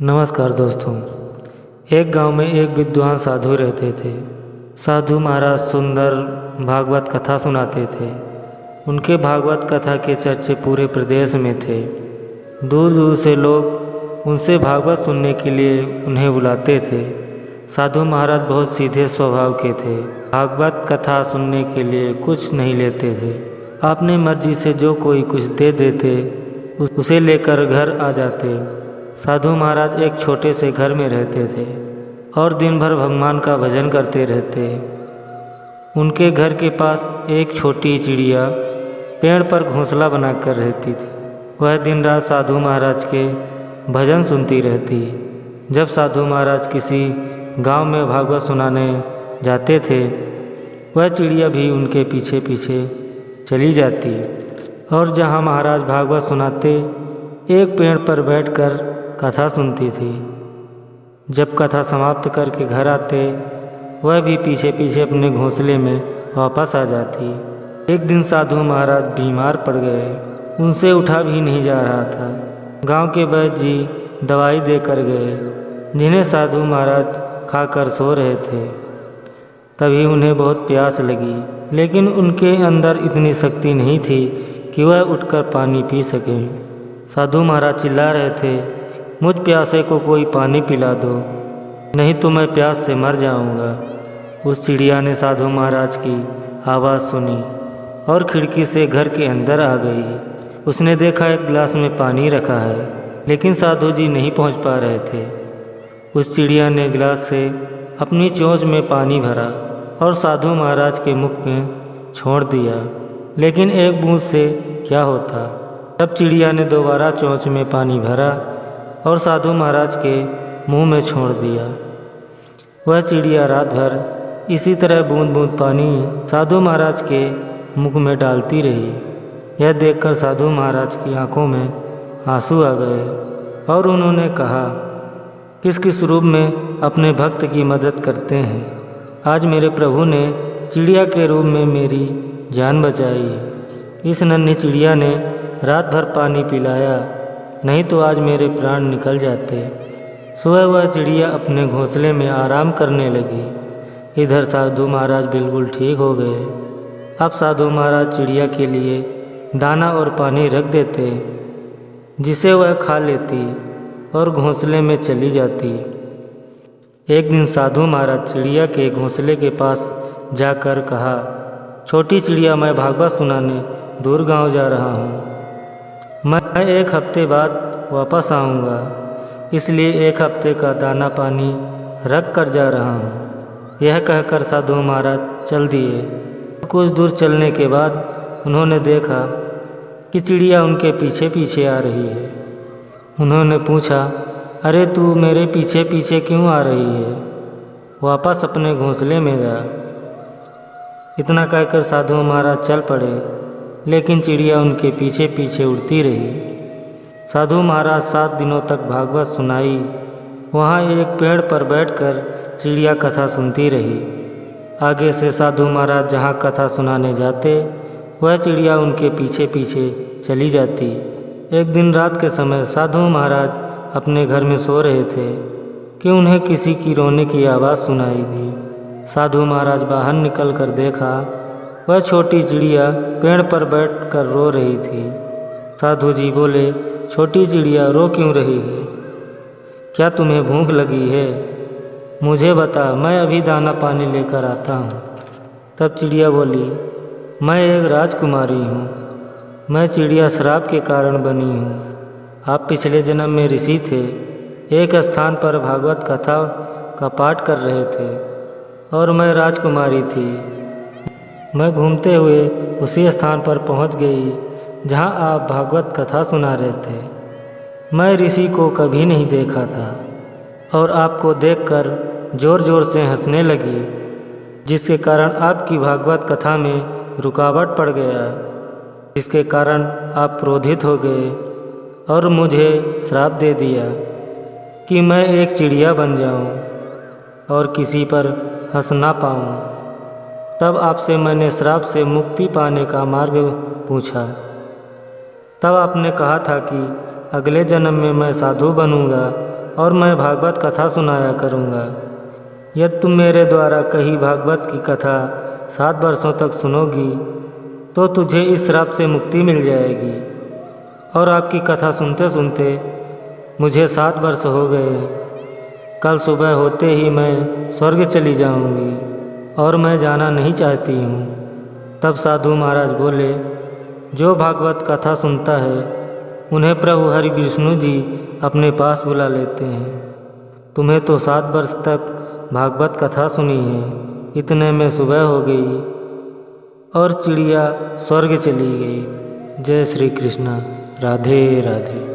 नमस्कार दोस्तों। एक गांव में एक विद्वान साधु रहते थे। साधु महाराज सुंदर भागवत कथा सुनाते थे। उनके भागवत कथा के चर्चे पूरे प्रदेश में थे। दूर दूर से लोग उनसे भागवत सुनने के लिए उन्हें बुलाते थे। साधु महाराज बहुत सीधे स्वभाव के थे। भागवत कथा सुनने के लिए कुछ नहीं लेते थे। अपनी मर्जी से जो कोई कुछ दे देते उसे लेकर घर आ जाते। साधु महाराज एक छोटे से घर में रहते थे और दिन भर भगवान का भजन करते रहते। उनके घर के पास एक छोटी चिड़िया पेड़ पर घोंसला बनाकर रहती थी। वह दिन रात साधु महाराज के भजन सुनती रहती। जब साधु महाराज किसी गांव में भागवत सुनाने जाते थे, वह चिड़िया भी उनके पीछे पीछे चली जाती और जहां महाराज भागवत सुनाते, एक पेड़ पर बैठकर कथा सुनती थी। जब कथा समाप्त करके घर आते, वह भी पीछे पीछे अपने घोंसले में वापस आ जाती। एक दिन साधु महाराज बीमार पड़ गए। उनसे उठा भी नहीं जा रहा था। गांव के वैद्य जी दवाई देकर गए, जिन्हें साधु महाराज खाकर सो रहे थे। तभी उन्हें बहुत प्यास लगी, लेकिन उनके अंदर इतनी शक्ति नहीं थी कि वह उठकर पानी पी सकें। साधु महाराज चिल्ला रहे थे, मुझ प्यासे को कोई पानी पिला दो, नहीं तो मैं प्यास से मर जाऊंगा। उस चिड़िया ने साधु महाराज की आवाज़ सुनी और खिड़की से घर के अंदर आ गई। उसने देखा एक गिलास में पानी रखा है, लेकिन साधु जी नहीं पहुंच पा रहे थे। उस चिड़िया ने गिलास से अपनी चोंच में पानी भरा और साधु महाराज के मुख में छोड़ दिया, लेकिन एक बूंद से क्या होता। तब चिड़िया ने दोबारा चोंच में पानी भरा और साधु महाराज के मुंह में छोड़ दिया। वह चिड़िया रात भर इसी तरह बूंद बूंद पानी साधु महाराज के मुख में डालती रही। यह देखकर साधु महाराज की आंखों में आंसू आ गए और उन्होंने कहा, किस किस रूप में अपने भक्त की मदद करते हैं। आज मेरे प्रभु ने चिड़िया के रूप में मेरी जान बचाई। इस नन्ही चिड़िया ने रात भर पानी पिलाया, नहीं तो आज मेरे प्राण निकल जाते। सुबह वह चिड़िया अपने घोंसले में आराम करने लगी। इधर साधु महाराज बिल्कुल ठीक हो गए। अब साधु महाराज चिड़िया के लिए दाना और पानी रख देते, जिसे वह खा लेती और घोंसले में चली जाती। एक दिन साधु महाराज चिड़िया के घोंसले के पास जाकर कहा, छोटी चिड़िया, मैं भागवत सुनाने दूर गांव जा रहा हूँ। मैं एक हफ्ते बाद वापस आऊँगा, इसलिए एक हफ्ते का दाना पानी रख कर जा रहा हूँ। यह कहकर साधु महाराज चल दिए। कुछ दूर चलने के बाद उन्होंने देखा कि चिड़िया उनके पीछे पीछे आ रही है। उन्होंने पूछा, अरे तू मेरे पीछे पीछे क्यों आ रही है? वापस अपने घोंसले में जा। इतना कहकर साधु महाराज चल पड़े, लेकिन चिड़िया उनके पीछे पीछे उड़ती रही। साधु महाराज 7 दिनों तक भागवत सुनाई। वहाँ एक पेड़ पर बैठकर चिड़िया कथा सुनती रही। आगे से साधु महाराज जहाँ कथा सुनाने जाते, वह चिड़िया उनके पीछे पीछे चली जाती। एक दिन रात के समय साधु महाराज अपने घर में सो रहे थे कि उन्हें किसी की रोने की आवाज़ सुनाई दी। साधु महाराज बाहर निकल कर देखा, वह छोटी चिड़िया पेड़ पर बैठकर रो रही थी। साधु जी बोले, छोटी चिड़िया, रो क्यों रही है? क्या तुम्हें भूख लगी है? मुझे बता, मैं अभी दाना पानी लेकर आता हूँ। तब चिड़िया बोली, मैं एक राजकुमारी हूँ। मैं चिड़िया श्राप के कारण बनी हूँ। आप पिछले जन्म में ऋषि थे, एक स्थान पर भागवत कथा का पाठ कर रहे थे और मैं राजकुमारी थी। मैं घूमते हुए उसी स्थान पर पहुंच गई जहां आप भागवत कथा सुना रहे थे। मैं ऋषि को कभी नहीं देखा था और आपको देखकर ज़ोर ज़ोर से हंसने लगी, जिसके कारण आपकी भागवत कथा में रुकावट पड़ गया, जिसके कारण आप क्रोधित हो गए और मुझे श्राप दे दिया कि मैं एक चिड़िया बन जाऊं और किसी पर हंस ना पाऊं। तब आपसे मैंने श्राप से मुक्ति पाने का मार्ग पूछा। तब आपने कहा था कि अगले जन्म में मैं साधु बनूंगा और मैं भागवत कथा सुनाया करूँगा। यदि तुम मेरे द्वारा कही भागवत की कथा 7 वर्षों तक सुनोगी तो तुझे इस श्राप से मुक्ति मिल जाएगी। और आपकी कथा सुनते सुनते मुझे 7 वर्ष हो गए। कल सुबह होते ही मैं स्वर्ग चली जाऊंगी और मैं जाना नहीं चाहती हूँ। तब साधु महाराज बोले, जो भागवत कथा सुनता है उन्हें प्रभु हरि विष्णु जी अपने पास बुला लेते हैं। तुम्हें तो 7 वर्ष तक भागवत कथा सुनी है। इतने में सुबह हो गई और चिड़िया स्वर्ग चली गई। जय श्री कृष्ण। राधे राधे।